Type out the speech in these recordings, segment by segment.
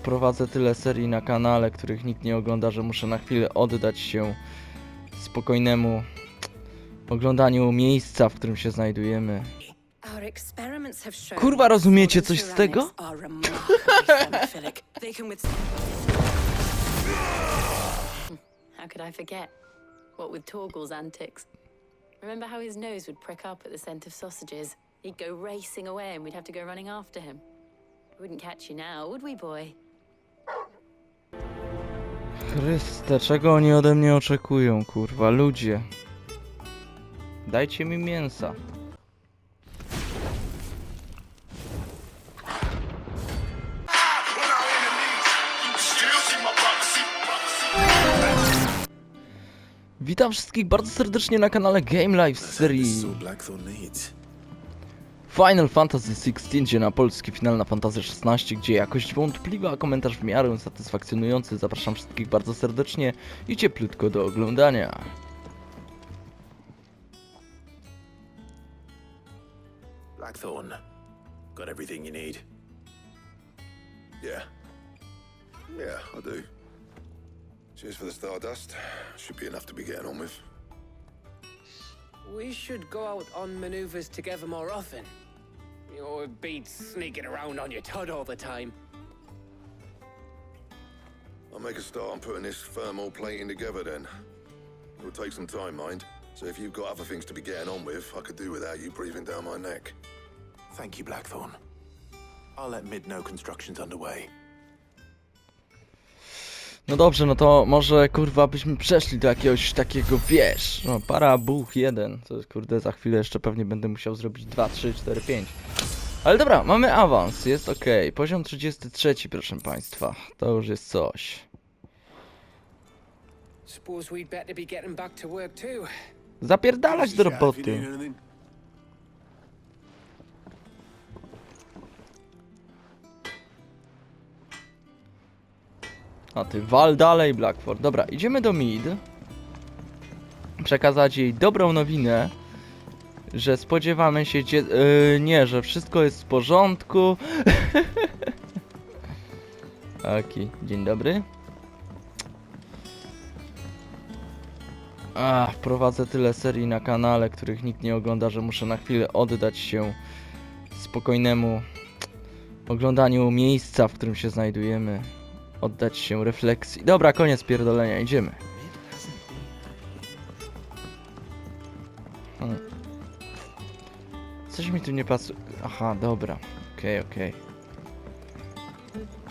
Prowadzę tyle serii na kanale, których nikt nie ogląda, że muszę na chwilę oddać się spokojnemu oglądaniu miejsca, w którym się znajdujemy. Kurwa, rozumiecie coś z tego? How could I forget? What with Torgal's antics. Remember how his nose would prick up at the scent of sausages? He'd go racing away and we'd have to go running after him. We wouldn't catch you now, would we, boy? Chryste, czego oni ode mnie oczekują, kurwa, ludzie? Dajcie mi mięsa. Witam wszystkich bardzo serdecznie na kanale Game Live z serii Final Fantasy XVI, gdzie na polski Final Fantasy XVI, gdzie jakość wątpliwa, a komentarz w miarę satysfakcjonujący. Zapraszam wszystkich bardzo serdecznie i cieplutko do oglądania. Blackthorn, got everything you need? Yeah, I do. Cheers for the Stardust. Should be enough to be getting on with. We should go out on maneuvers together more often. You'll be sneaking around on your tud all the time. I'll make a start on putting this thermal plating together then. It'll take some time, mind. So if you've got other things to be getting on with, I could do without you breathing down my neck. Thank you, Blackthorn. I'll let Mid know construction's underway. No dobrze, no to może kurwa byśmy przeszli do jakiegoś takiego, wiesz, no parabuch 1, to jest kurde za chwilę jeszcze pewnie będę musiał zrobić 2, 3, 4, 5. Ale dobra, mamy awans, jest ok. Poziom 33, proszę państwa, to już jest coś. Suppose we'd better be getting back to work too. Zapierdalać do roboty. A ty wal dalej, Blackford. Dobra, idziemy do Mid. Przekazać jej dobrą nowinę, że spodziewamy się nie, że wszystko jest w porządku. Okej, dzień dobry. Prowadzę tyle serii na kanale, których nikt nie ogląda, że muszę na chwilę oddać się spokojnemu oglądaniu miejsca, w którym się znajdujemy. Oddać się refleksji. Dobra, koniec pierdolenia, idziemy. Coś mi tu nie pasuje. Aha, dobra. Okej.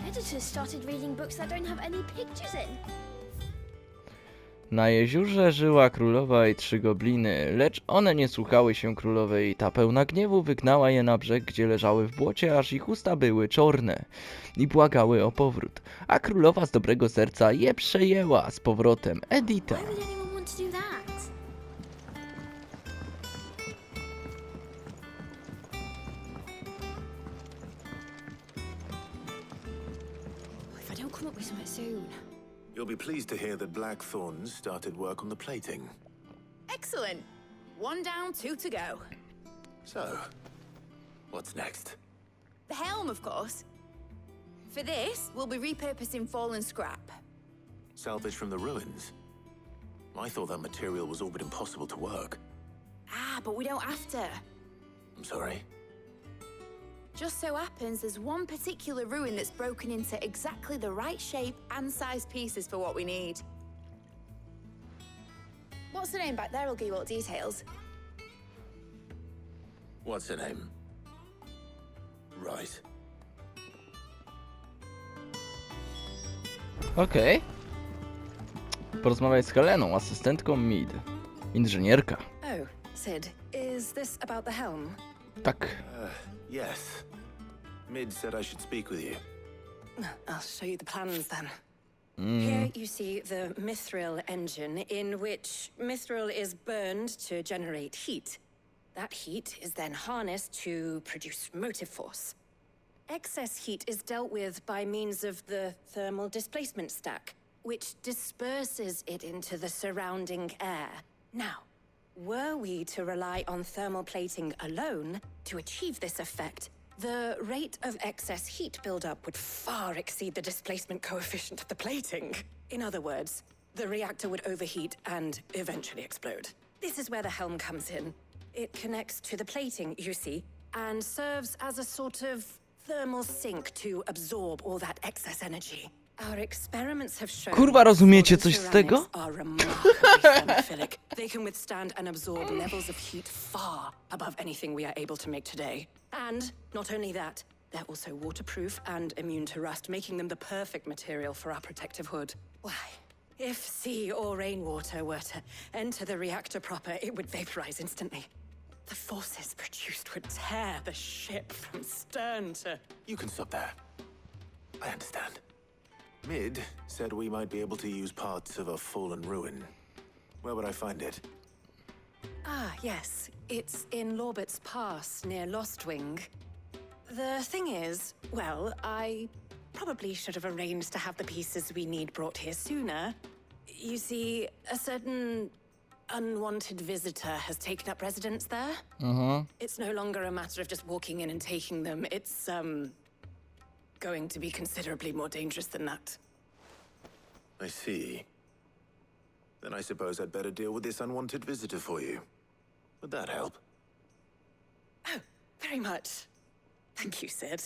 Editors started reading books that don't have any pictures in. Na jeziorze żyła królowa i 3 gobliny, lecz one nie słuchały się królowej. Ta pełna gniewu wygnała je na brzeg, gdzie leżały w błocie, aż ich usta były czorne i błagały o powrót. A królowa z dobrego serca je przejęła z powrotem. Edita. Why would anyone want to do that? If I don't come up with something soon. You'll be pleased to hear that Blackthorn started work on the plating. Excellent. 1 down, 2 to go. So, what's next? The helm, of course. For this, we'll be repurposing fallen scrap. Salvage from the ruins? I thought that material was all but impossible to work. But we don't have to. I'm sorry. Just so happens there's one particular ruin that's broken into exactly the right shape and size pieces for what we need. What's the name back there? I'll give you all the details. What's her name? Right. Okej. Porozmawiaj z Heleną, asystentką Mid. Inżynierka. Oh, Sid, is this about the helm? Tak. Yes. Mid said I should speak with you. I'll show you the plans then. Here you see the mithril engine, in which mithril is burned to generate heat. That heat is then harnessed to produce motive force. Excess heat is dealt with by means of the thermal displacement stack, which disperses it into the surrounding air. Now, were we to rely on thermal plating alone to achieve this effect, The rate of excess heat buildup would far exceed the displacement coefficient of the plating. In other words, the reactor would overheat and eventually explode. This is where the helm comes in. It connects to the plating, you see, and serves as a sort of thermal sink to absorb all that excess energy. Our experiments have shown Kurwa, rozumiecie coś z tego? ceramics are remarkably thermophilic. They can withstand and absorb levels of heat far above anything we are able to make today. And not only that, they're also waterproof and immune to rust, making them the perfect material for our protective hood. Why? If sea or rainwater were to enter the reactor proper, it would vaporize instantly. The forces produced would tear the ship from stern to... You can stop there. I understand. Mid said we might be able to use parts of a fallen ruin. Where would I find it? Ah, yes. It's in Lorbert's Pass, near Lostwing. The thing is, well, I probably should have arranged to have the pieces we need brought here sooner. You see, a certain unwanted visitor has taken up residence there. It's no longer a matter of just walking in and taking them. It's, going to be considerably more dangerous than that. I see. Then I suppose I'd better deal with this unwanted visitor for you. Would that help? Oh, very much. Thank you, Sid.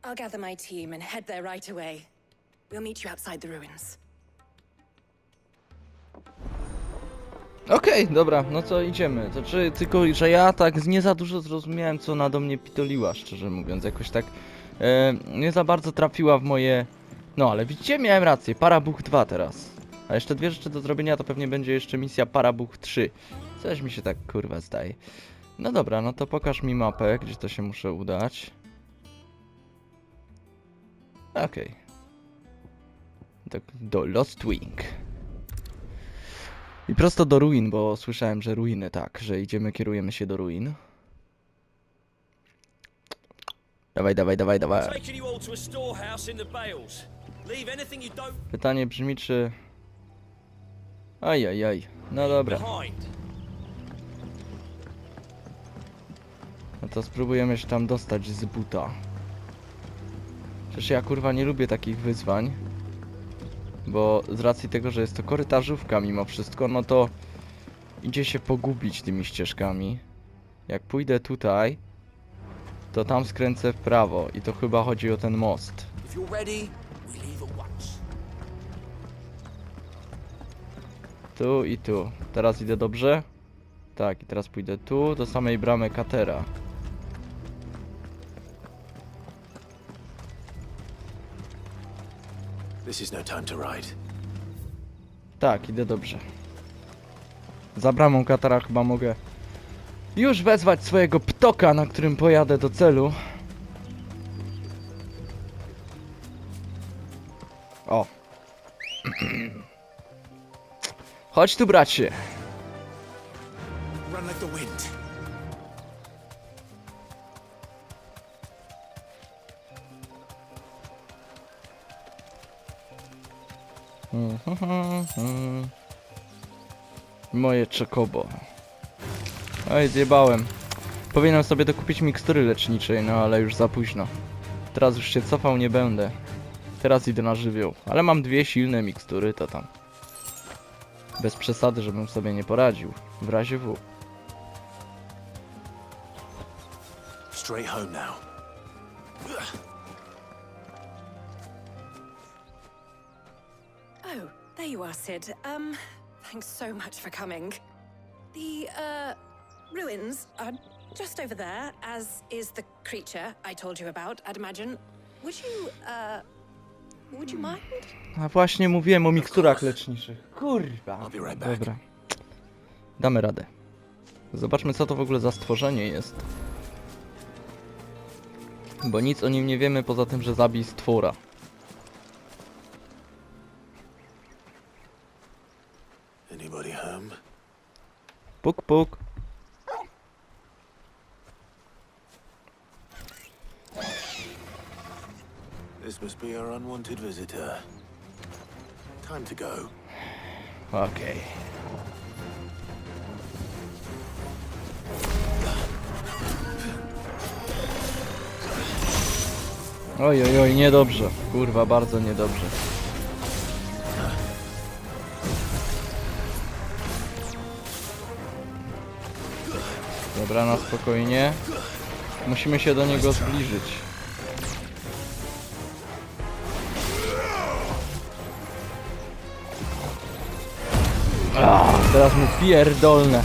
I'll gather my team and head there right away. We'll meet you outside the ruins. Okej, dobra, no to idziemy. To czy tylko, że ja tak nie za dużo zrozumiałem, co ona do mnie pitoliła, szczerze mówiąc. Jakoś tak nie za bardzo trafiła w moje... No, ale widzicie, miałem rację. Parabuch 2 teraz. A jeszcze dwie rzeczy do zrobienia, to pewnie będzie jeszcze misja Parabuch 3. Coś mi się tak, kurwa, zdaje. No dobra, no to pokaż mi mapę, gdzie to się muszę udać. Okej. Do Lostwing. I prosto do ruin, bo słyszałem, że ruiny, tak, że idziemy, kierujemy się do ruin. Dawaj, dawaj, dawaj, dawaj. Pytanie brzmi, czy... Ajajaj, no dobra. No to spróbujemy się tam dostać z buta. Przecież ja, kurwa, nie lubię takich wyzwań. Bo z racji tego, że jest to korytarzówka mimo wszystko, no to idzie się pogubić tymi ścieżkami. Jak pójdę tutaj, to tam skręcę w prawo i to chyba chodzi o ten most. Tu i tu. Teraz idę dobrze? Tak, i teraz pójdę tu, do samej bramy Katera. This is no time to ride. Tak, idę dobrze. Za bramą Katera chyba mogę już wezwać swojego ptoka, na którym pojadę do celu. O. Chodź tu, bracie. Run like the wind. Moje czekobo. Oj, zjebałem. Powinienem sobie dokupić mikstury leczniczej, no ale już za późno. Teraz już się cofał nie będę. Teraz idę na żywioł. Ale mam dwie silne mikstury, to tam. Bez przesady, żebym sobie nie poradził. W razie W. Straight home now. Oh, there you are, Sid. Thanks so much for coming. The, ruins are just over there, as is the creature I told you about, I'd imagine. Would you mind? A właśnie mówiłem o miksturach leczniczych. Kurwa. I'll be right back. Dobra. Damy radę. Zobaczmy, co to w ogóle za stworzenie jest. Bo nic o nim nie wiemy, poza tym, że zabij stwora. Anybody home? Puk, puk. This must be our unwanted visitor. Time to go. Okej. Oj, oj, oj, niedobrze. Kurwa, bardzo niedobrze. Dobra, na spokojnie. Musimy się do niego zbliżyć. Teraz mu pierdolne.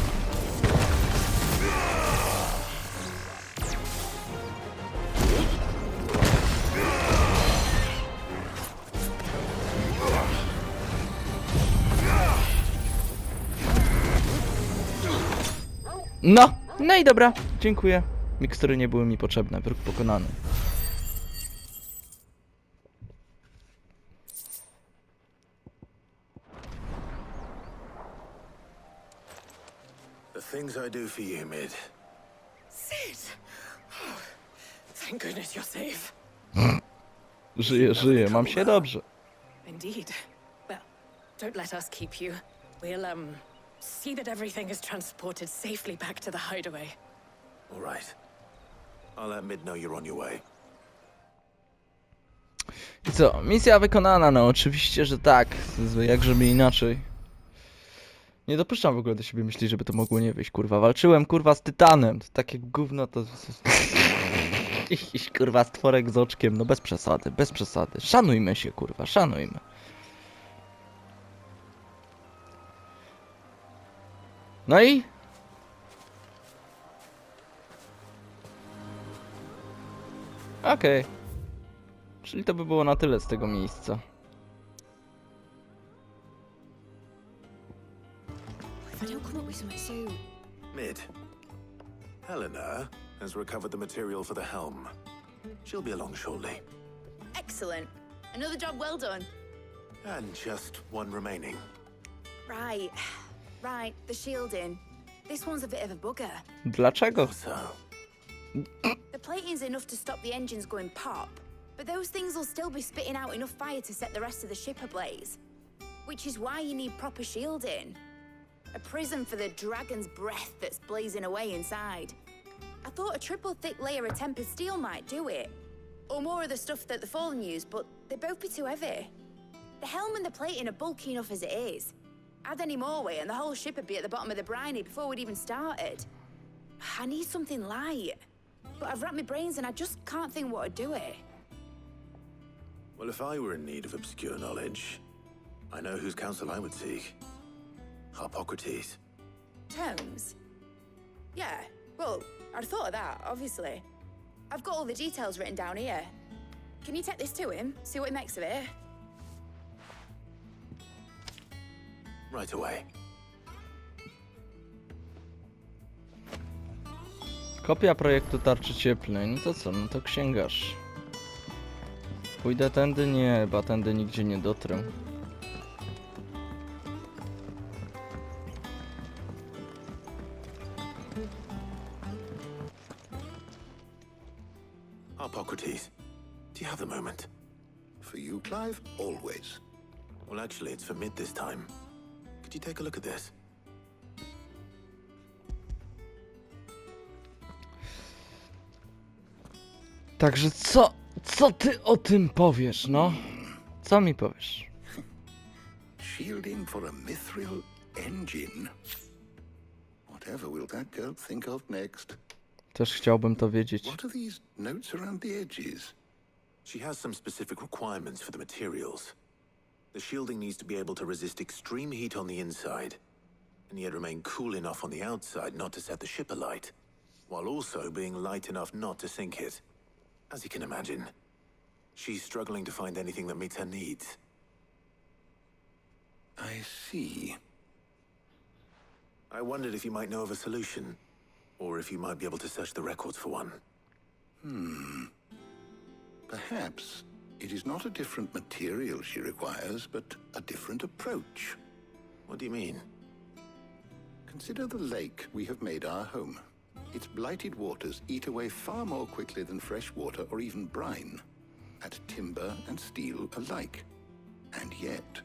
No i dobra, dziękuję. Mikstury nie były mi potrzebne, wróg pokonany. The things I do for you, Mid. Sid! Oh, thank goodness you're safe. Żyję, mam się dobrze. Indeed. Well, don't let us keep you. We'll, see that everything is transported safely back to the hideaway. All right. I'll let Mid know you're on your way. I co? Misja wykonana, no oczywiście, że tak. Jakżeby inaczej. Nie dopuszczam w ogóle do siebie myśli, żeby to mogło nie wyjść, kurwa. Walczyłem, kurwa, z Tytanem. To takie gówno to... Jakiś, kurwa, stworek z oczkiem. No bez przesady, bez przesady. Szanujmy się, kurwa, szanujmy. No i... Okej. Czyli to by było na tyle z tego miejsca. If I don't come up with something soon. Mid. Helena has recovered the material for the helm. She'll be along shortly. Excellent. Another job well done. And just one remaining. Right. Right, the shielding. This one's a bit of a bugger. Dlaczego? So, The plating's enough to stop the engines going pop, but those things will still be spitting out enough fire to set the rest of the ship ablaze. Which is why you need proper shielding. A prison for the dragon's breath that's blazing away inside. I thought a triple thick layer of tempered steel might do it. Or more of the stuff that the Fallen use, but they'd both be too heavy. The helm and the plating are bulky enough as it is. Add any more weight and the whole ship would be at the bottom of the briny before we'd even started. I need something light. But I've racked my brains and I just can't think what would do it. well, if I were in need of obscure knowledge, I know whose counsel I would seek. Hippocrates. Tomes? Yeah, well, I'd thought of that, obviously. I've got all the details written down here. Can you take this to him, see what he makes of it? Right away. Kopia projektu tarczy cieplnej. No to co? No to księgarz. Pójdę tędy? Nie, chyba tędy nigdzie nie dotrę. Hippocrates, do you have the moment? For you, Clive, always. Well, actually, it's for Mid this time. Could you take a look at this? Także co ty o tym powiesz, no? Co mi powiesz? Shielding for a mithril engine. Whatever will that girl think of next? Też chciałbym to wiedzieć. What are these notes around the edges? She has some specific requirements for the materials. The shielding needs to be able to resist extreme heat on the inside, and yet remain cool enough on the outside not to set the ship alight, while also being light enough not to sink it. As you can imagine, she's struggling to find anything that meets her needs. I see. I wondered if you might know of a solution, or if you might be able to search the records for one. Perhaps it is not a different material she requires, but a different approach. What do you mean? Consider the lake we have made our home. Its blighted waters eat away far more quickly than fresh water or even brine, at timber and steel alike. And yet,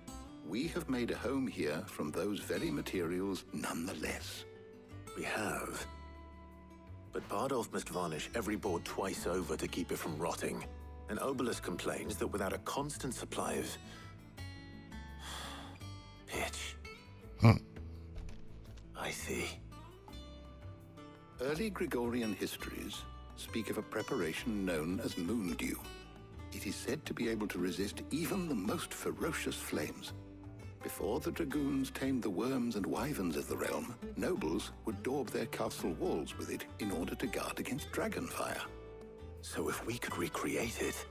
we have made a home here from those very materials nonetheless. We have. But Bardolph must varnish every board twice over to keep it from rotting. An obelisk complains that without a constant supply of pitch. I see. Early Gregorian histories speak of a preparation known as moon dew. It is said to be able to resist even the most ferocious flames. Before the dragoons tamed the worms and wyverns of the realm, nobles would daub their castle walls with it in order to guard against dragon fire. So if we could recreate it...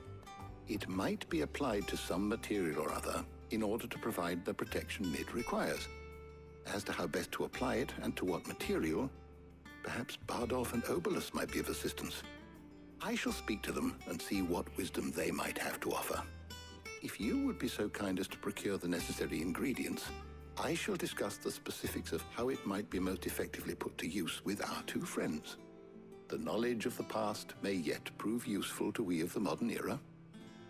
It might be applied to some material or other in order to provide the protection mid requires. As to how best to apply it and to what material, perhaps Bardolph and Obolus might be of assistance. I shall speak to them and see what wisdom they might have to offer. If you would be so kind as to procure the necessary ingredients, I shall discuss the specifics of how it might be most effectively put to use with our two friends. The knowledge of the past may yet prove useful to we of the modern era.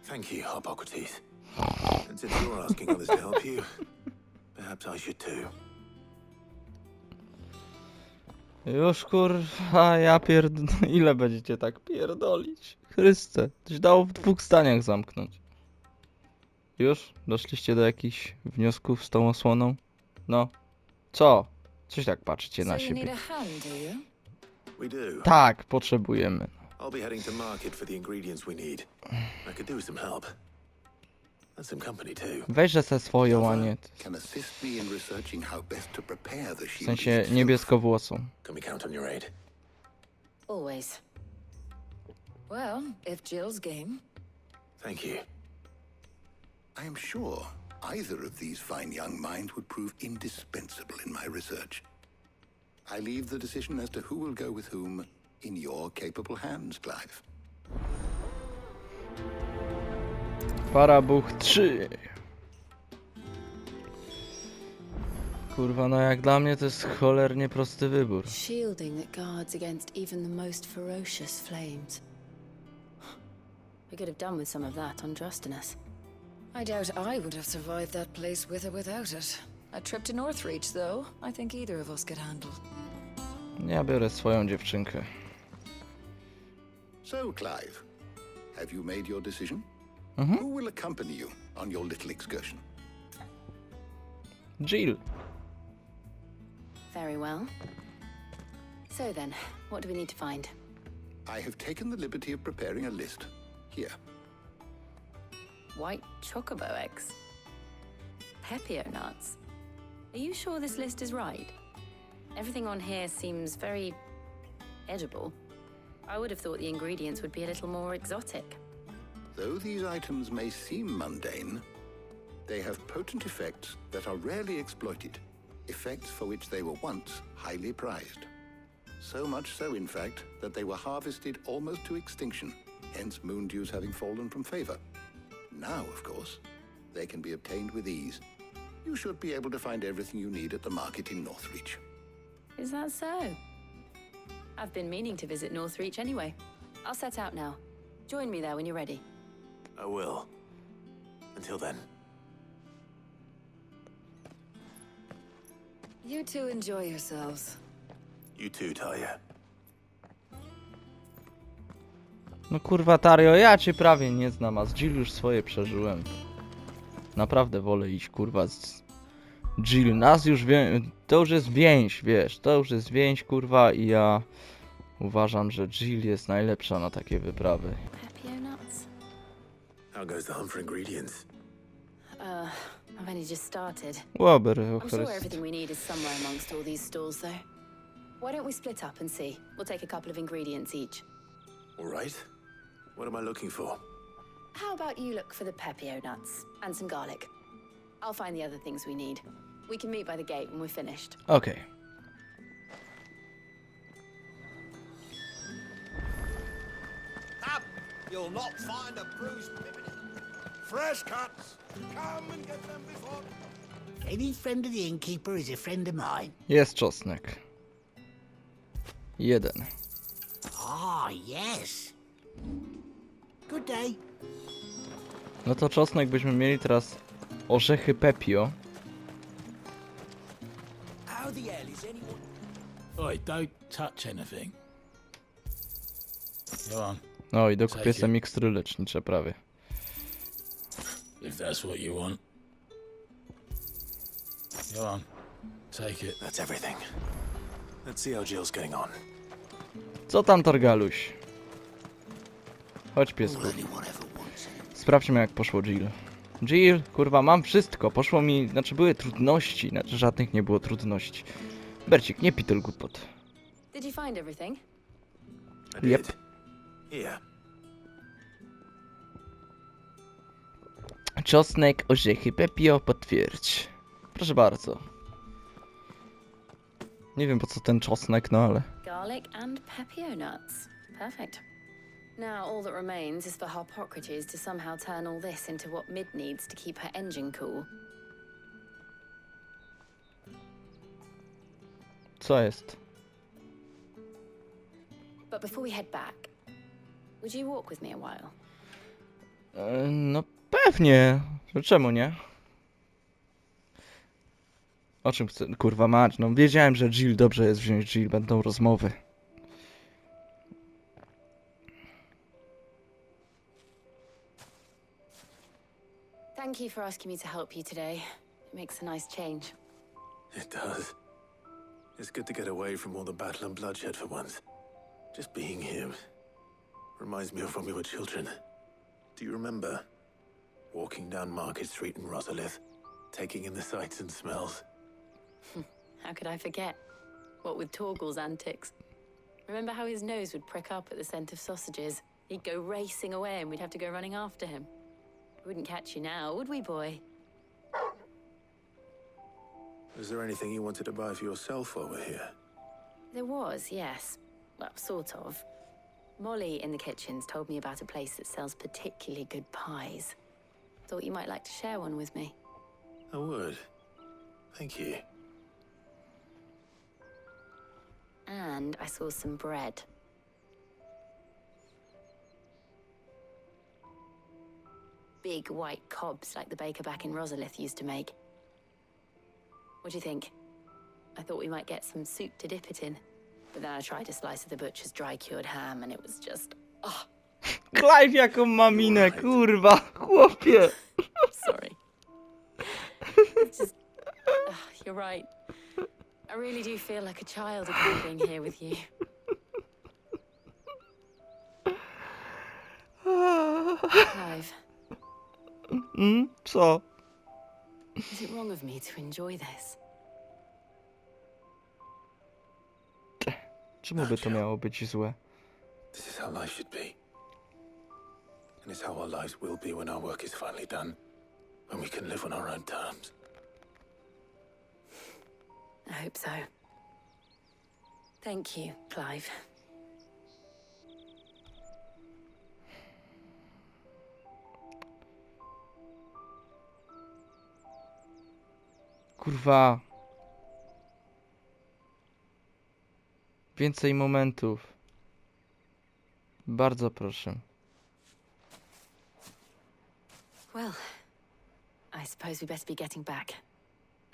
Thank you, Hippocrates. And since you're asking others to help you, perhaps I should too. Już kurwa, ja ile będziecie tak pierdolić? Chryste, to się dało w 2 zdaniach zamknąć. Już? Doszliście do jakichś wniosków z tą osłoną? No. Co? Coś tak patrzycie na siebie. We do. Tak, potrzebujemy. I'll be heading to market for the ingredients we need. I could do with some help. And some company too. Weźże se swoją, a nie... Can assist me in researching how best to prepare the W shield. sensie niebieskowłosą. Can we count on your aid? Always. Well, if Jill's game. Thank you. I am sure either of these fine young minds would prove indispensable in my research. I leave the decision as to who will go with whom in your capable hands, Clive. Parabuch 3. Kurwa, no jak dla mnie to jest cholernie prosty wybór. Shielding that guards against even the most ferocious flames. We could have done with some of that on Justinus. I doubt I would have survived that place with or without it. A trip to Northreach, though, I think either of us could handle. Ja biorę swoją dziewczynkę. So, Clive, have you made your decision? Who will accompany you on your little excursion? Jill. Very well. So then, what do we need to find? I have taken the liberty of preparing a list. Here. White chocobo eggs. Pepio nuts. Are you sure this list is right? Everything on here seems very edible. I would have thought the ingredients would be a little more exotic. Though these items may seem mundane, they have potent effects that are rarely exploited, effects for which they were once highly prized. So much so, in fact, that they were harvested almost to extinction, hence moon dews having fallen from favor. Now, of course, they can be obtained with ease. You should be able to find everything you need at the market in Northreach. Is that so? I've been meaning to visit Northreach anyway. I'll set out now. Join me there when you're ready. I will. Until then. You two enjoy yourselves. You too, Talia. No kurwa, Tario, ja cię prawie nie znam, a z Jill już swoje przeżyłem. Naprawdę wolę iść, kurwa, z Jill. Nas już to już jest więź, wiesz, to już jest więź, kurwa, i ja uważam, że Jill jest najlepsza na takie wyprawy. Pepio nuts? How goes the hunt for ingredients? I've only just started. Łober, I'm sure everything we need is somewhere amongst all these stalls, though. Why don't we split up and see? We'll take a couple of ingredients each. All right. What am I looking for? How about you look for the Pepio nuts and some garlic? I'll find the other things we need. We can meet by the gate when we're finished. Okej. Up! You'll not find a bruised ribbon. Fresh cuts! Come and get them before... Any friend of the innkeeper is a friend of mine. Jest czosnek. 1. Ah, yes. Good day. No to czosnek byśmy mieli teraz orzechy Pepio. How the hell is anyone? Oi, don't touch anything. Go on, No i dokupię sobie mikstury lecznicze prawie. If that's what you want. Go on. Take it. That's everything. Let's see how Jill's getting on. Co tam, Targaluś? Chodź, piesku. Sprawdźmy, jak poszło Jill. Jill, kurwa, mam wszystko. Poszło mi... Znaczy, były trudności. Znaczy, żadnych nie było trudności. Bercik, nie pitol głupot. Did you find everything? I Yep. did. Here. Czosnek, orzechy, pepio, potwierdź. Proszę bardzo. Nie wiem, po co ten czosnek, no ale... Garlic and pepio nuts. Perfect. Now all that remains is for Harpocrates to somehow turn all this into what Mid needs to keep her engine cool. Co jest? But before we head back, would you walk with me a while? No pewnie. Czemu nie? O czym chcę? Kurwa mać, no wiedziałem, że Jill dobrze jest wziąć Jill, będą rozmowy. Thank you for asking me to help you today. It makes a nice change. It does. It's good to get away from all the battle and bloodshed for once. Just being here reminds me of when we were children. Do you remember walking down Market Street in Rosalith, taking in the sights and smells? How could I forget? What with Torgal's antics. Remember how his nose would prick up at the scent of sausages? He'd go racing away and we'd have to go running after him. We wouldn't catch you now, would we, boy? Was there anything you wanted to buy for yourself while we're here? There was, yes. Well, sort of. Molly in the kitchens told me about a place that sells particularly good pies. Thought you might like to share one with me. I would. Thank you. And I saw some bread. Big white cobs like the baker back in Rosalith used to make. What do you think? I thought we might get some soup to dip it in. But then I tried a slice of the butcher's dry-cured ham and it was just... Oh, Clive jaką ma minę, kurwa, chłopie. sorry. It's just... you're right. I really do feel like a child again being here with you. Clive, Co? is it wrong of me to enjoy this? Czemu by to miało być złe? This is how life should be. And it's how our lives will be when our work is finally done. When we can live on our own terms. I hope so. Thank you, Clive. Kurwa. Więcej momentów. Bardzo proszę. Well, I suppose we best be getting back.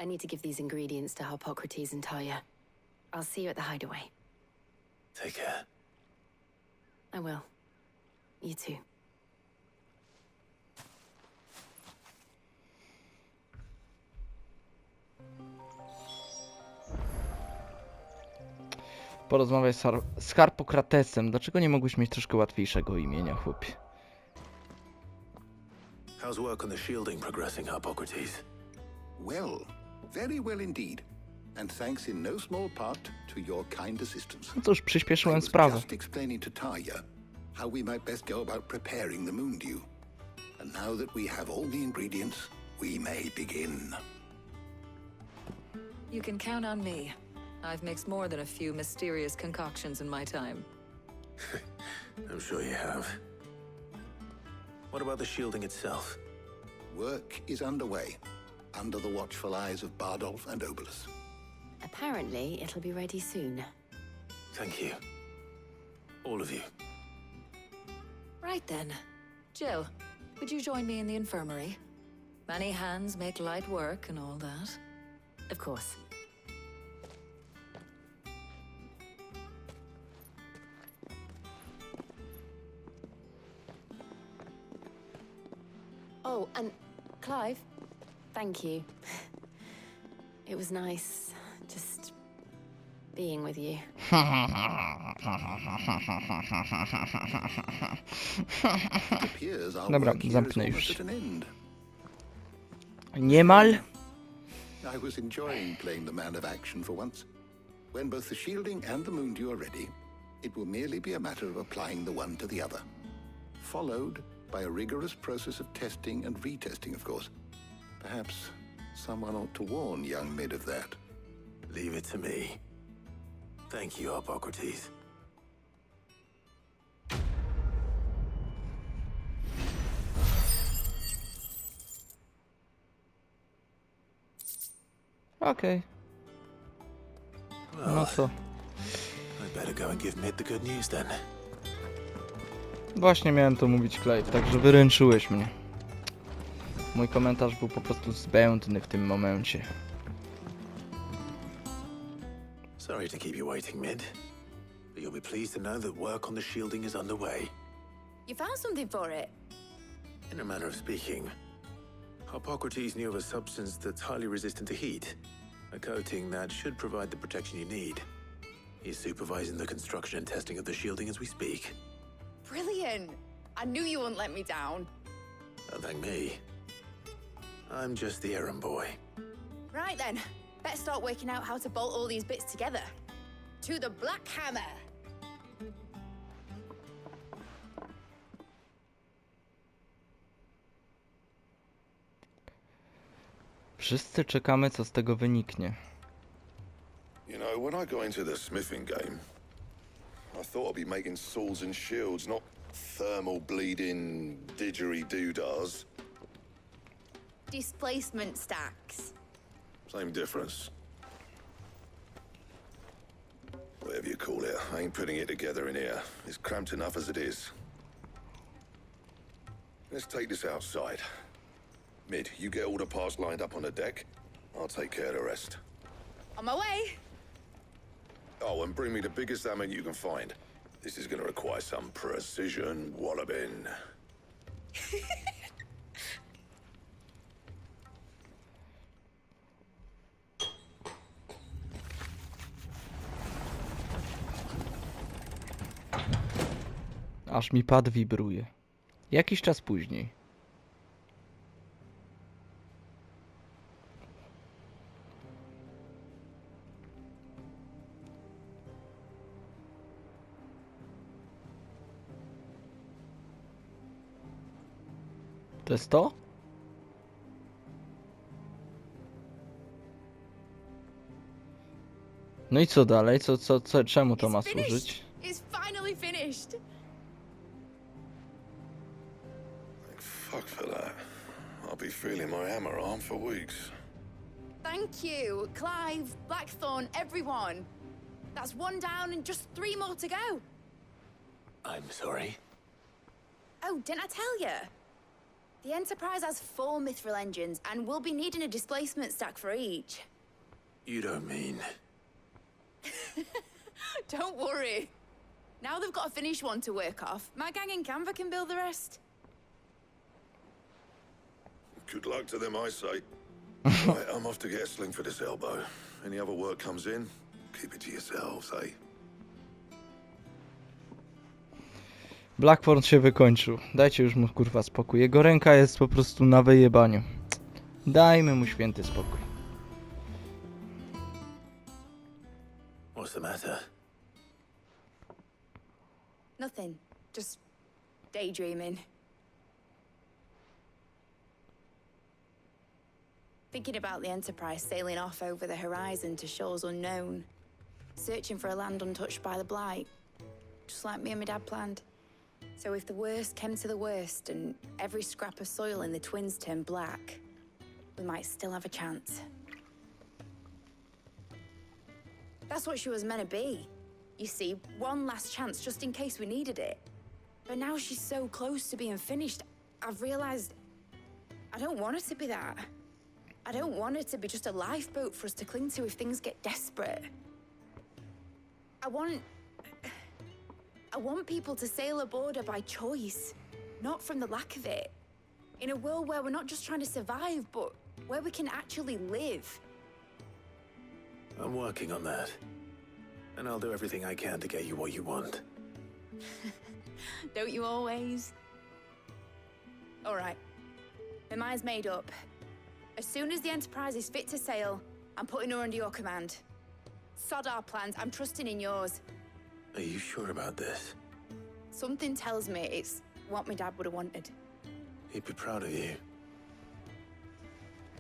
I need to give these ingredients to Harpocrates and Talia. I'll see you at the hideaway. Take care. I will. You too. Porozmawiaj z Harpokratesem. Dlaczego nie mogłeś mieć troszkę łatwiejszego imienia, chłopie? How's work on the shielding progressing, Harpocrates? Well, very well indeed. And thanks in no small part to your kind assistance. No cóż, I przyspieszyłem was sprawę. just explaining to Talia how we might best go about preparing the moon dew. And now that we have all the ingredients, we may begin. You can count on me. I've mixed more than a few mysterious concoctions in my time. I'm sure you have. What about the shielding itself? Work is underway, under the watchful eyes of Bardolph and Obolus. Apparently, it'll be ready soon. Thank you. All of you. Right then. Jill, would you join me in the infirmary? Many hands make light work and all that. Of course. Oh, and Clive, thank you. It was nice just being with you. It appears our Dobra, work here is zamknę almost już. at an end. Niemal. I was enjoying playing the man of action for once. When both the shielding and the moondew are ready, it will merely be a matter of applying the one to the other. Followed by a rigorous process of testing and retesting, of course. Perhaps someone ought to warn young Mid of that. Leave it to me. Thank you, Hippocrates. Okej. No co? I better go and give Mid the good news then. Właśnie miałem to mówić, Clive, także wyręczyłeś mnie. Mój komentarz był po prostu zbędny w tym momencie. Sorry to keep you waiting, Mid. But you'll be pleased to know that work on the shielding is underway. You found something for it? In a manner of speaking, Hippocrates knew of a substance that's highly resistant to heat. A coating that should provide the protection you need. He's supervising the construction and testing of the shielding as we speak. Brilliant! I knew you wouldn't let me down. Don't thank me. I'm just the errand boy. Right then, better start working out how to bolt all these bits together. To the Black Hammer! Wszyscy czekamy, co z tego wyniknie. You know, when I got into the smithing game, I thought I'd be making swords and shields, not thermal bleeding didgeridoo-dahs. Displacement stacks. Same difference. Whatever you call it, I ain't putting it together in here. It's cramped enough as it is. Let's take this outside. Mid, you get all the parts lined up on the deck. I'll take care of the rest. On my way! Oh, and bring me the biggest hammer you can find. This is gonna require some precision walloping. Aż mi pad wibruje. Jakiś czas później. To jest to? No i co dalej? Czemu to ma służyć? It's finally finished! Thank fuck for that. I'll be feeling my hammer arm for weeks. Thank you, Clive, Blackthorn, everyone. That's one down and just 3 more to go. I'm sorry. Oh, didn't I tell you? The Enterprise has 4 mithril engines, and we'll be needing a displacement stack for each. You don't mean... Don't worry. Now they've got a finished one to work off. My gang in Canva can build the rest. Good luck to them, I say. Right, I'm off to get a sling for this elbow. Any other work comes in, keep it to yourselves, eh? Blackthorn się wykończył. Dajcie już mu kurwa spokój. Jego ręka jest po prostu na wyjebaniu. Dajmy mu święty spokój. What's the matter? Nothing. Just daydreaming. Thinking about the Enterprise sailing off over the horizon to shores unknown. Searching for a land untouched by the Blight. Just like me and my dad planned. So if the worst came to the worst and every scrap of soil in the Twins turned black, we might still have a chance. That's what she was meant to be. You see, one last chance just in case we needed it. But now she's so close to being finished, I've realized I don't want her to be that. I don't want her to be just a lifeboat for us to cling to if things get desperate. I want people to sail aboard her by choice, not from the lack of it. In a world where we're not just trying to survive, but where we can actually live. I'm working on that. And I'll do everything I can to get you what you want. Don't you always? All right. My mind's made up. As soon as the Enterprise is fit to sail, I'm putting her under your command. Sod our plans, I'm trusting in yours. Are you sure about this? Something tells me it's what my dad would have wanted. He'd be proud of you.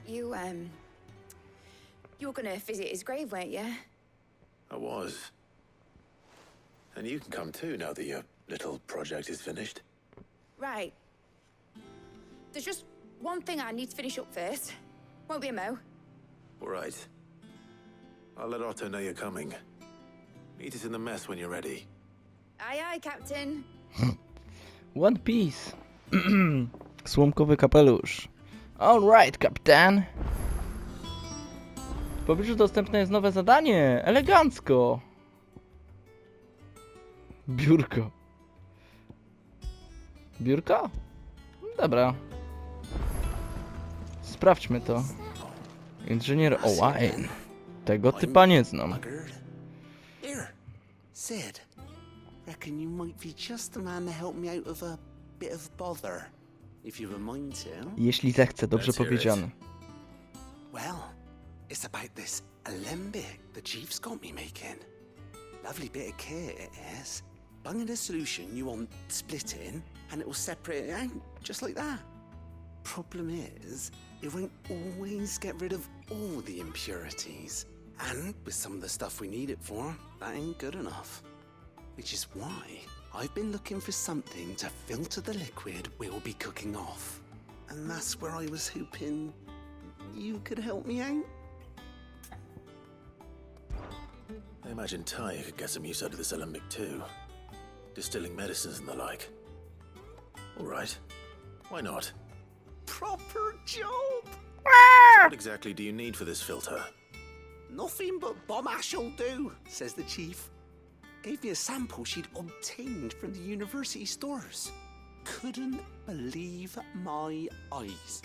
You were gonna visit his grave, weren't you? I was. And you can come too now that your little project is finished. Right. There's just one thing I need to finish up first. Won't be a mo. All right. I'll let Otto know you're coming. Meet us in the mess when you're ready. Aye, aye, Captain. One Piece. Słomkowy kapelusz. Alright, kapitan. W pobliżu dostępne jest nowe zadanie. Elegancko. Biurko. Biurko? Dobra. Sprawdźmy to. Inżynier Owain. Tego typa nie znam. Here, Sid. Reckon you might be just the man to help me out of a bit of bother, if you were mind to. Jeśli zechce, dobrze powiedziane. Well, it's about this alembic the chief's got me making. Lovely bit of kit it is. Bung in a solution you want splitting, and it will separate it out, just like that. Problem is, it won't always get rid of all the impurities. And with some of the stuff we need it for, that ain't good enough. Which is why I've been looking for something to filter the liquid we'll be cooking off. And that's where I was hoping you could help me out. I imagine Ty could get some use out of this alembic too. Distilling medicines and the like. All right. Why not? Proper job! What exactly do you need for this filter? Nothing but bomb ash'll do, says the chief. Gave me a sample she'd obtained from the university stores. Couldn't believe my eyes.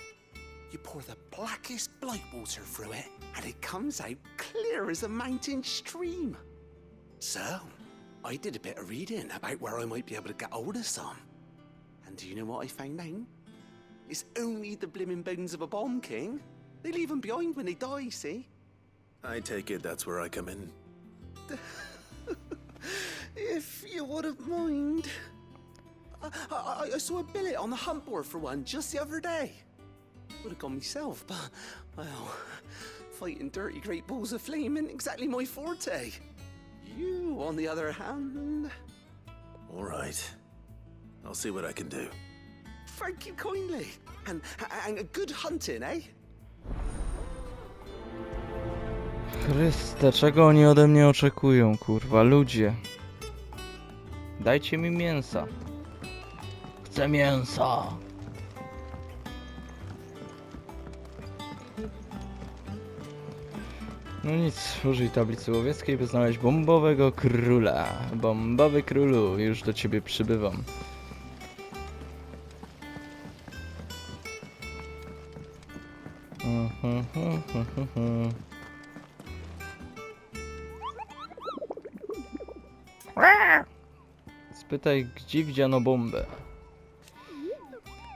You pour the blackest blight water through it, and it comes out clear as a mountain stream. So, I did a bit of reading about where I might be able to get hold of some. And do you know what I found out? It's only the blimmin' bones of a bomb king. They leave them behind when they die, see? I take it that's where I come in. If you wouldn't mind. I saw a billet on the hunt board for one just the other day. Would have gone myself, but, well, fighting dirty great balls of flame ain't exactly my forte. You, on the other hand... All right. I'll see what I can do. Thank you kindly. And good hunting, eh? Chryste, czego oni ode mnie oczekują, kurwa, ludzie? Dajcie mi mięsa. Chcę mięsa. No nic, użyj tablicy łowieckiej, by znaleźć bombowego króla. Bombowy królu, już do ciebie przybywam. Spytaj, gdzie widziano bombę.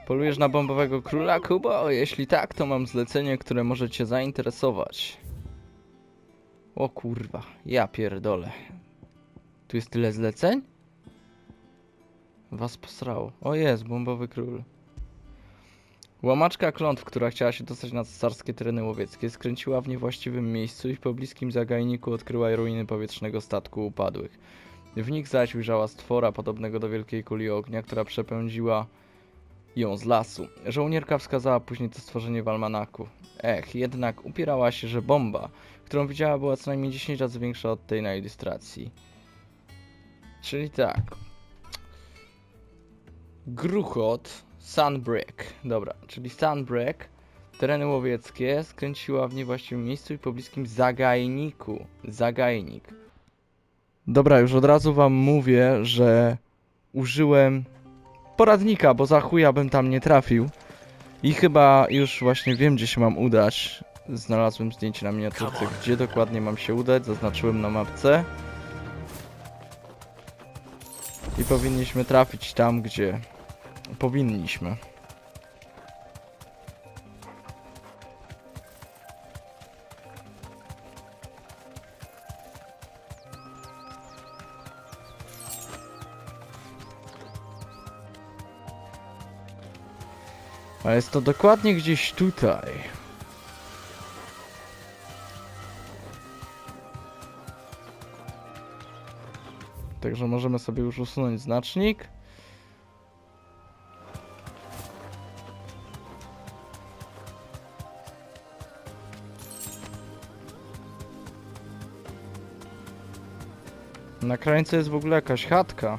Polujesz na bombowego króla, Kubo? Jeśli tak, to mam zlecenie, które może cię zainteresować. O kurwa, ja pierdolę. Tu jest tyle zleceń? Was posrało. O jest, bombowy król. Łamaczka klątw, która chciała się dostać na cesarskie tereny łowieckie, skręciła w niewłaściwym miejscu i w pobliskim zagajniku odkryła ruiny powietrznego statku upadłych. W nich zaś ujrzała stwora podobnego do wielkiej kuli ognia, która przepędziła ją z lasu. Żołnierka wskazała później to stworzenie w almanaku. Jednak upierała się, że bomba, którą widziała, była co najmniej 10 razy większa od tej na ilustracji. Czyli tak. Gruchot, Sunbreak. Dobra, czyli Sunbreak, tereny łowieckie, skręciła w niewłaściwym miejscu i pobliskim zagajniku. Zagajnik. Dobra, już od razu wam mówię, że użyłem poradnika, bo za chuja bym tam nie trafił. I chyba już właśnie wiem, gdzie się mam udać. Znalazłem zdjęcie na miniaturce, gdzie dokładnie mam się udać. Zaznaczyłem na mapce. I powinniśmy trafić tam, gdzie powinniśmy. A jest to dokładnie gdzieś tutaj. Także możemy sobie już usunąć znacznik. Na krańcu jest w ogóle jakaś chatka.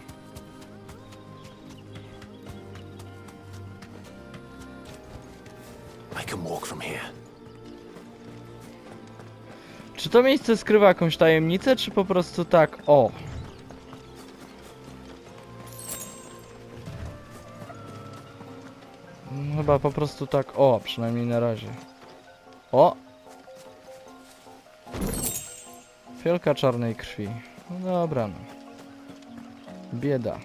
Czy to miejsce skrywa jakąś tajemnicę, czy po prostu tak, o? Chyba po prostu tak, o, przynajmniej na razie. O! Fiolka czarnej krwi. No dobra, no. Bieda.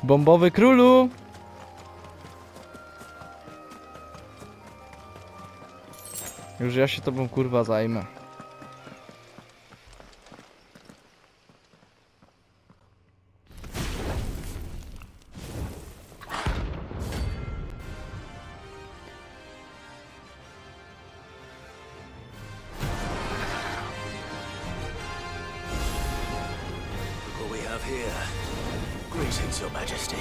Bombowy królu! Już ja się tobą kurwa zajmę. What we have here? Greetings, Your Majesty.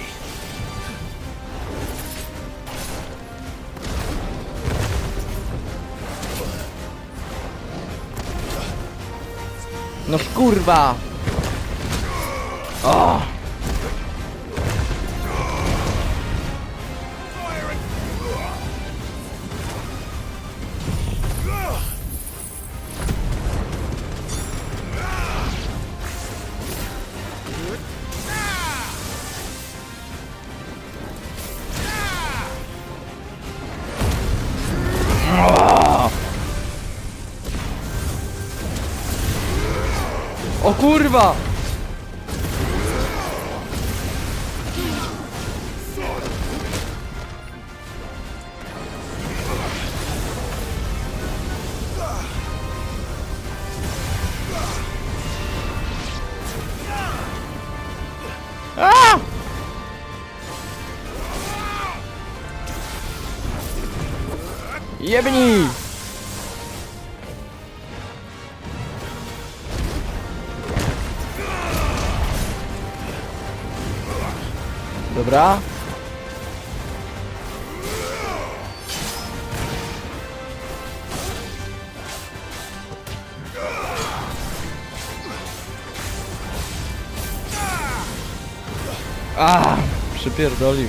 No kurwa! O! O kurwa! A! Jebnij! Dobra. A, przypierdolił.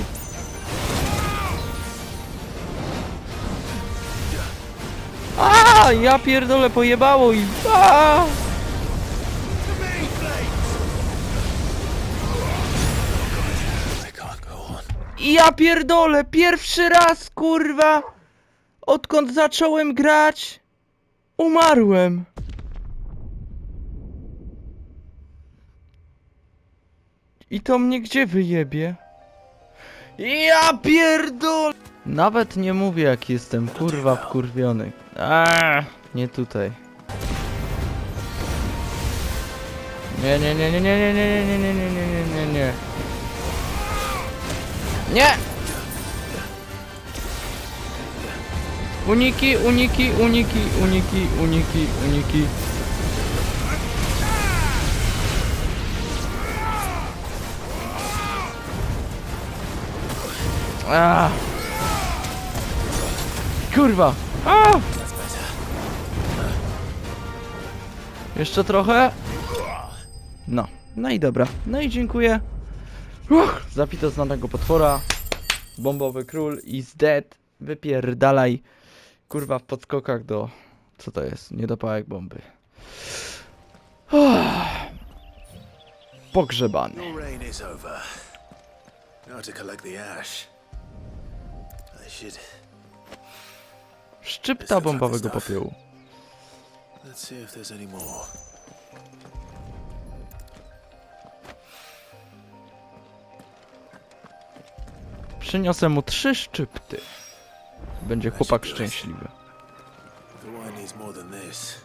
A, ja pierdolę, pojebało i a! Ja pierdolę, pierwszy raz, kurwa, odkąd zacząłem grać, umarłem. I to mnie gdzie wyjebie? Ja pierdolę. Nawet nie mówię, jak jestem, kurwa, wkurwiony. Nie tutaj. Nie. Nie! Uniki. Kurwa! Jeszcze trochę? No. No i dobra. No i dziękuję. Zapito znanego potwora. Bombowy król is dead. Wypierdalaj. Kurwa w podskokach do... Co to jest? Niedopałek bomby. Pogrzebany. Your reign is over. Now to collect the ash. I should... Szczypta bombowego popiołu. Let's see if there's any more. Przyniosę mu 3 szczypty. Będzie chłopak szczęśliwy. The wine needs more than this.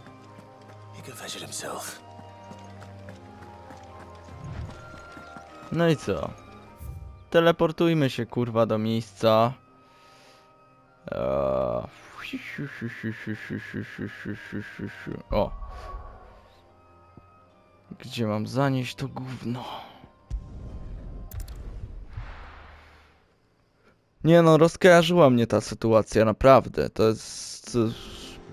He can fetch it himself. No i co? Teleportujmy się kurwa do miejsca. O. Gdzie mam zanieść to gówno? Nie no, rozkojarzyła mnie ta sytuacja, naprawdę. To jest...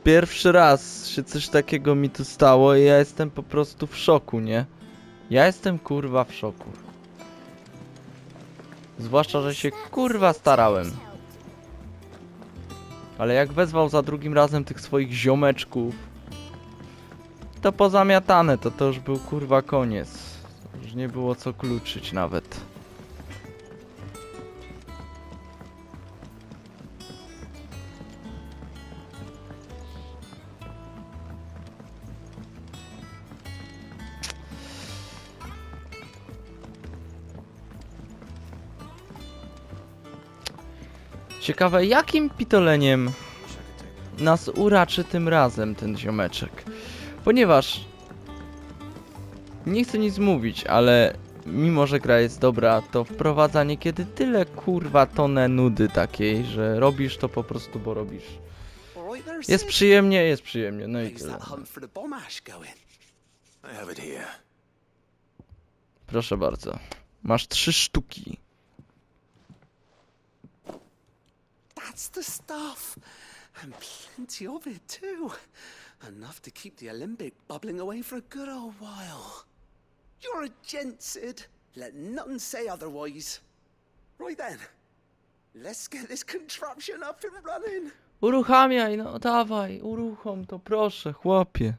Pierwszy raz się coś takiego mi tu stało i ja jestem po prostu w szoku, nie? Ja jestem kurwa w szoku. Zwłaszcza, że się kurwa starałem. Ale jak wezwał za drugim razem tych swoich ziomeczków, to pozamiatane, to już był kurwa koniec. Już nie było co kluczyć nawet. Ciekawe, jakim pitoleniem nas uraczy tym razem ten ziomeczek. Ponieważ nie chcę nic mówić, ale mimo, że gra jest dobra, to wprowadza niekiedy tyle kurwa tonę nudy takiej, że robisz to po prostu, bo robisz. Jest przyjemnie, no i tyle. Proszę bardzo. Masz 3 sztuki. That's the stuff. And plenty of it, too. Enough to keep the alembic bubbling away for a good old while. You're a gent, Sid. Let nothing say otherwise. Right then. Let's get this contraption up and running. Uruchamiaj, no dawaj, uruchom to proszę, chłopie.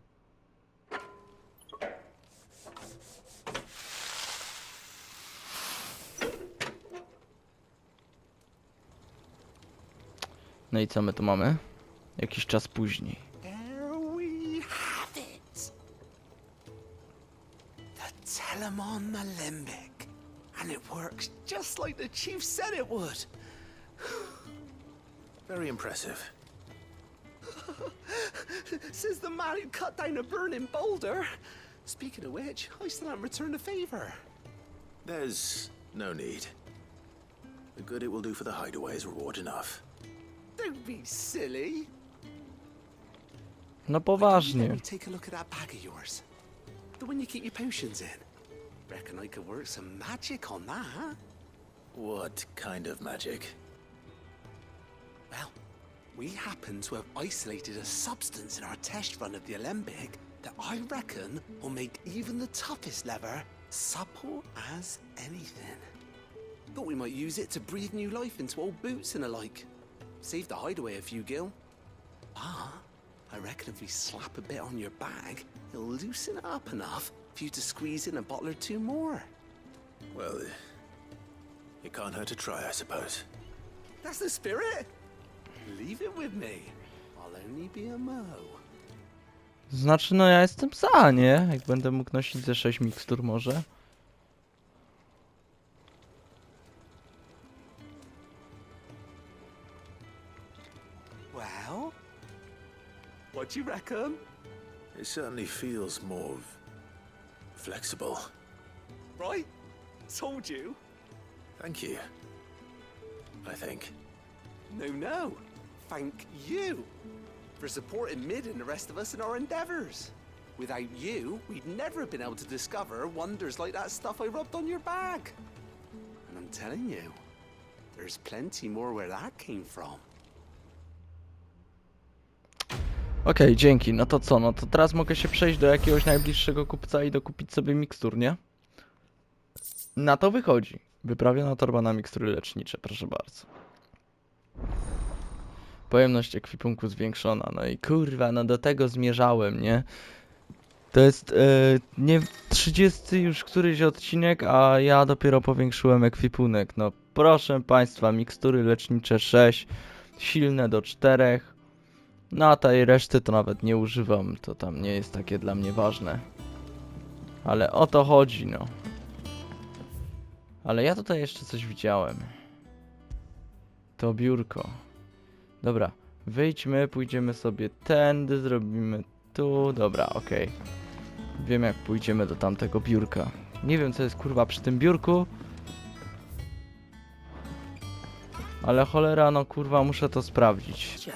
No i co my tu mamy? Jakiś czas później. There we have it. The Telemon alembic. And it works just like the chief said it would. Very impressive. Says the man who cut down a burning boulder. Speaking of which, I still haven't returned the favor. There's no need. The good it will do for the hideaway is reward enough. Don't be silly. No poważnie. Let me take a look at that bag of yours. The one you keep your potions in. Reckon I could work some magic on that, huh? What kind of magic? Well, we happen to have isolated a substance in our test run of the alembic that I reckon will make even the toughest lever supple as anything. Thought we might use it to breathe new life into old boots and the like. Save the hideaway a few gil. Ah, I reckon if we slap a bit on your bag, it'll loosen it up enough for you to squeeze in a bottle or 2 more. Well, it can't hurt to try, I suppose. That's the spirit. Leave it with me. I'll only be a mo. Znaczy, no ja jestem za, nie? Jak będę mógł nosić ze 6 mikstur może. Well, what do you reckon? It certainly feels more flexible. Right? Told you. Thank you. I think. No. Thank you for supporting Mid and the rest of us in our endeavors. Without you, we'd never have been able to discover wonders like that stuff I rubbed on your bag. And I'm telling you, there's plenty more where that came from. Okej, dzięki. No to co? No to teraz mogę się przejść do jakiegoś najbliższego kupca i dokupić sobie mikstur, nie? Na to wychodzi. Wyprawiona torba na mikstury lecznicze, proszę bardzo. Pojemność ekwipunku zwiększona. No i kurwa, no do tego zmierzałem, nie? To jest nie 30 już któryś odcinek, a ja dopiero powiększyłem ekwipunek. No proszę Państwa, mikstury lecznicze 6, silne do 4. No a tej reszty to nawet nie używam, to tam nie jest takie dla mnie ważne. Ale o to chodzi, no. Ale ja tutaj jeszcze coś widziałem. To biurko. Dobra, wyjdźmy, pójdziemy sobie tędy, zrobimy tu. Dobra, okej. Wiem jak pójdziemy do tamtego biurka. Nie wiem co jest kurwa przy tym biurku. Ale cholera, no kurwa, muszę to sprawdzić.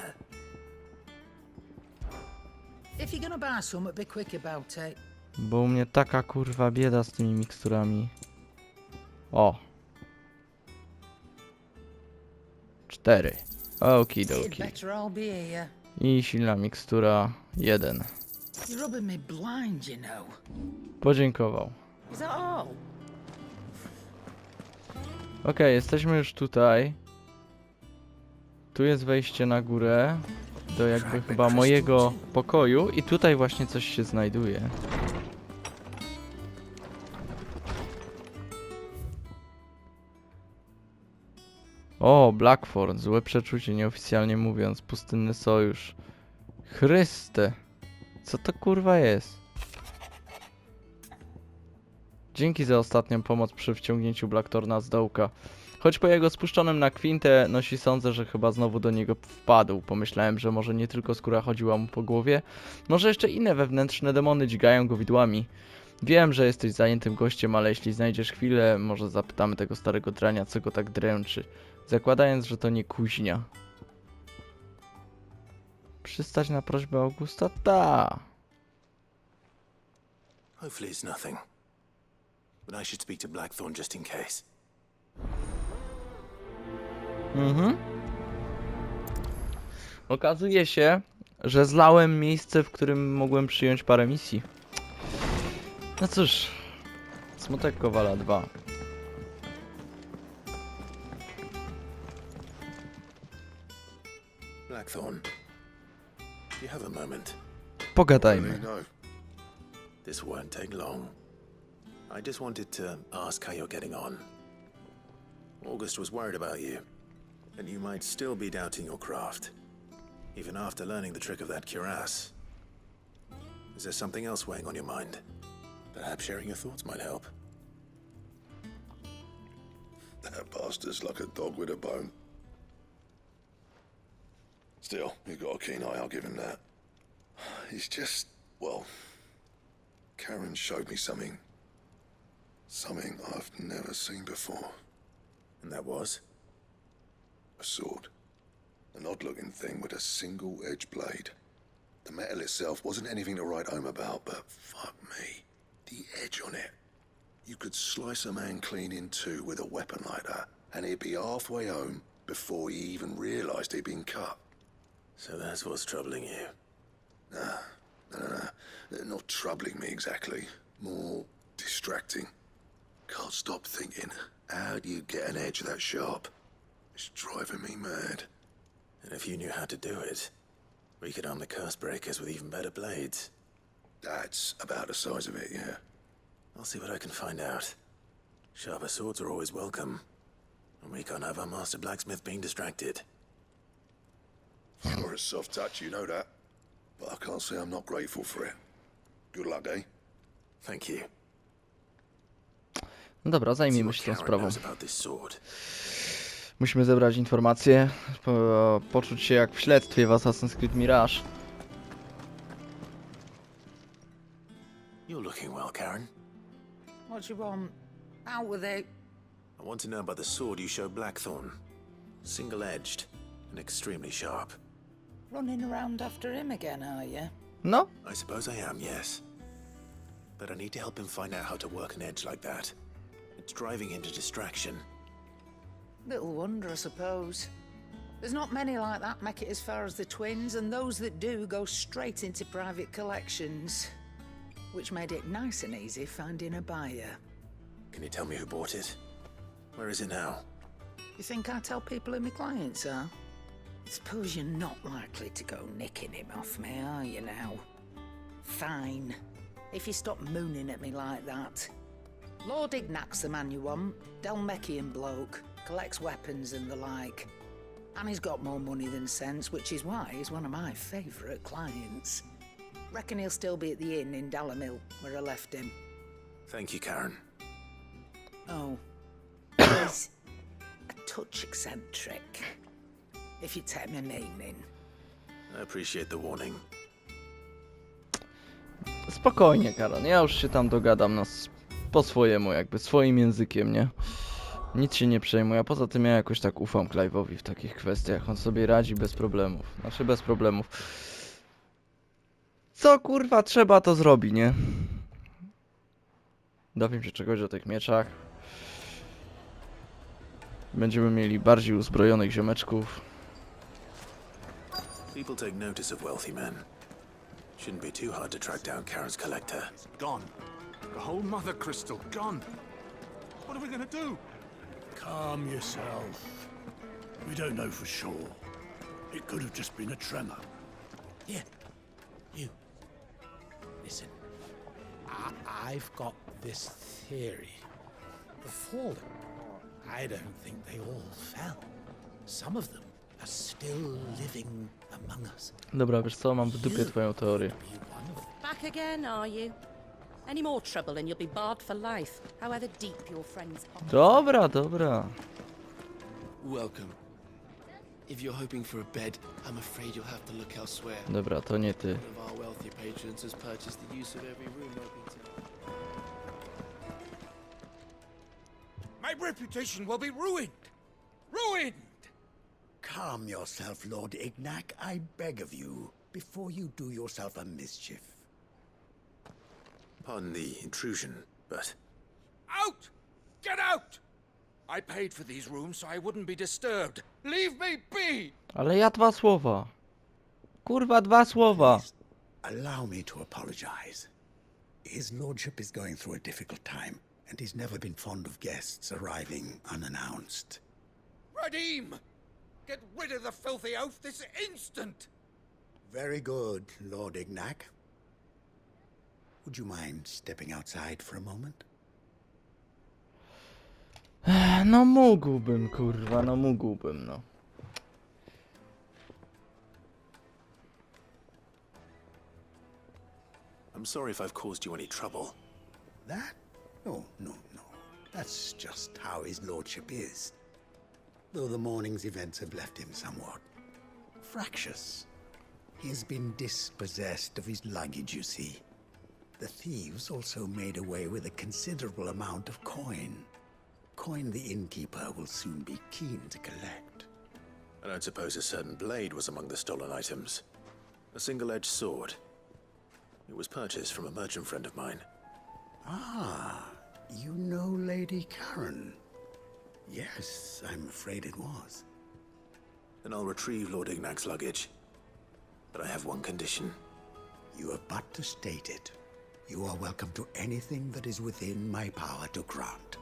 Bo u mnie taka kurwa bieda z tymi miksturami. O. 4. Okidoki. I silna mikstura 1. Podziękował. Okej, jesteśmy już tutaj. Tu jest wejście na górę. Do jakby chyba mojego pokoju. I tutaj właśnie coś się znajduje. O, Blackford, złe przeczucie, nieoficjalnie mówiąc, pustynny sojusz. Chryste, co to kurwa jest? Dzięki za ostatnią pomoc przy wciągnięciu Blackthorna z dołka. Choć po jego spuszczonym na kwintę nosi, sądzę, że chyba znowu do niego wpadł. Pomyślałem, że może nie tylko skóra chodziła mu po głowie, może jeszcze inne wewnętrzne demony dźgają go widłami. Wiem, że jesteś zajętym gościem, ale jeśli znajdziesz chwilę, może zapytamy tego starego drania, co go tak dręczy. Zakładając, że to nie kuźnia. Przystać na prośbę Augusta? Ta. Hopefully it's nothing. But I should speak to Blackthorn just in case. Okazuje się, że zlałem miejsce, w którym mogłem przyjąć parę misji. No cóż, smutek Kowala 2. Blackthorn, do you have a moment? Pogadajmy. This won't take long. I just wanted to ask how you're getting on. August was worried about you, and you might still be doubting your craft, even after learning the trick of that cuirass. Is there something else weighing on your mind? Perhaps sharing your thoughts might help. That bastard's like a dog with a bone. Still, you've got a keen eye, I'll give him that. He's just, well, Karen showed me something. Something I've never seen before. And that was? A sword. An odd-looking thing with a single-edged blade. The metal itself wasn't anything to write home about, but fuck me. The edge on it. You could slice a man clean in two with a weapon like that, and he'd be halfway home before he even realized he'd been cut. So that's what's troubling you? Nah. Not troubling me exactly. More distracting. Can't stop thinking, how do you get an edge that sharp? It's driving me mad. And if you knew how to do it, we could arm the curse breakers with even better blades. That's about the size of it, yeah. I'll see what I can find out. Sharper swords are always welcome. And we can't have our master blacksmith being distracted. You're a soft touch, you know that. But I can't say I'm not grateful for it. Good luck, eh? Thank you. No dobra, zajmijmy się tą sprawą. Musimy zebrać informacje, poczuć się jak w śledztwie w Assassin's Creed Mirage. You're looking well, Karen. What you want? Out with it. I want to know about the sword you showed Blackthorn. Single-edged and extremely sharp. Running around after him again, are you? No. I suppose I am, yes. But I need to help him find out how to work an edge like that. It's driving him to distraction. Little wonder, I suppose. There's not many like that make it as far as the twins, and those that do go straight into private collections. Which made it nice and easy finding a buyer. Can you tell me who bought it? Where is it now? You think I tell people who my clients are? Suppose you're not likely to go nicking him off me, are you now? Fine. If you stop mooning at me like that. Lord Ignac's the man you want. Dalmecian bloke. Collects weapons and the like. And he's got more money than sense, which is why he's one of my favourite clients. Reckon he'll still be at the inn in Dalamil, where I left him. Thank you, Karen. Oh. He's a touch eccentric. If you take my meaning. I appreciate the warning. Spokojnie, Karon, ja już się tam dogadam po swojemu, jakby swoim językiem, nie? Nic się nie przejmuję, a poza tym ja jakoś tak ufam Clive'owi w takich kwestiach. On sobie radzi bez problemów. Znaczy bez problemów. Co kurwa trzeba, to zrobi, nie? Dowiem się czegoś o tych mieczach. Będziemy mieli bardziej uzbrojonych ziomeczków. People take notice of wealthy men. Shouldn't be too hard to track down Karen's collector. Gone. The whole mother crystal gone. What are we gonna do? Calm yourself. We don't know for sure. It could have just been a tremor. Here, you. Listen, I've got this theory. The fallen, I don't think they all fell. Some of them are still living among us. Dobra, wiesz co, mam w dupie twoją teorię. Back again, are you? Any more trouble and you'll be barred for life, however deep your friends are. Dobra, dobra. Welcome. If you're hoping for a bed, I'm afraid you'll have to look elsewhere. Dobra, to nie ty. One of our wealthier patrons has purchased the use of every room open to. My reputation will be ruined. Ruined! Calm yourself, Lord Ignac, I beg of you, before you do yourself a mischief. Pardon the intrusion, but... Out! Get out! I paid for these rooms so I wouldn't be disturbed. Leave me be! Ale ja 2 słowa. Kurwa, 2 słowa. Allow me to apologize. His lordship is going through a difficult time, and he's never been fond of guests arriving unannounced. Radim! Get rid of the filthy oaf this instant! Very good, Lord Ignac. Would you mind stepping outside for a moment? No mógłbym, kurwa, no mógłbym, no. I'm sorry if I've caused you any trouble. That? No. That's just how his lordship is. Though the morning's events have left him somewhat fractious. He has been dispossessed of his luggage, you see. The thieves also made away with a considerable amount of coin. Coin the innkeeper will soon be keen to collect. I don't suppose a certain blade was among the stolen items. A single-edged sword. It was purchased from a merchant friend of mine. Ah, you know Lady Karen? Yes, I'm afraid it was. Then I'll retrieve Lord Ignac's luggage. But I have one condition. You have but to state it. You are welcome to anything that is within my power to grant.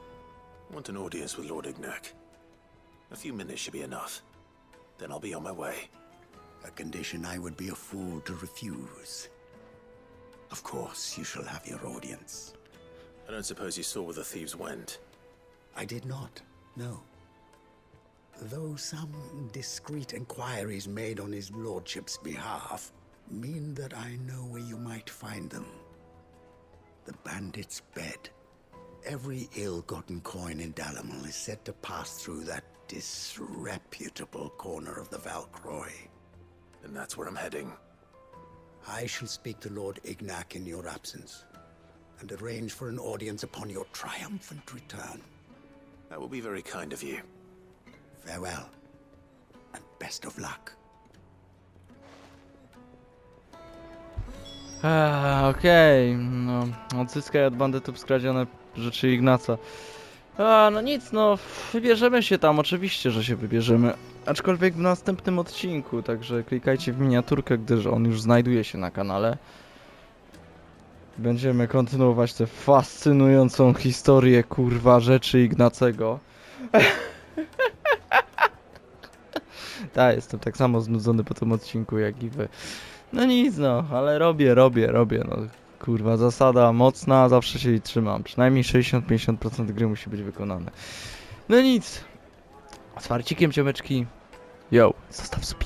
I want an audience with Lord Ignac. A few minutes should be enough. Then I'll be on my way. A condition I would be a fool to refuse. Of course, you shall have your audience. I don't suppose you saw where the thieves went. I did not, no. Though some discreet inquiries made on his lordship's behalf mean that I know where you might find them. The bandit's bed. Every ill-gotten coin in Dalamil is said to pass through that disreputable corner of the Valcroy. And that's where I'm heading. I shall speak to Lord Ignac in your absence, and arrange for an audience upon your triumphant return. That will be very kind of you. Farewell, and best of luck. Okej, no, odzyskaj od bandytów skradzione rzeczy Ignaca. No nic, no, wybierzemy się tam, oczywiście, że się wybierzemy. Aczkolwiek w następnym odcinku, także klikajcie w miniaturkę, gdyż on już znajduje się na kanale. Będziemy kontynuować tę fascynującą historię, kurwa, rzeczy Ignacego. Tak, jestem tak samo znudzony po tym odcinku jak i wy. No nic no, ale robię, no. Kurwa, zasada mocna, zawsze się jej trzymam. Przynajmniej 60-50% gry musi być wykonane. No nic. Z farcikiem, ciomeczki. Yo, zostaw subika.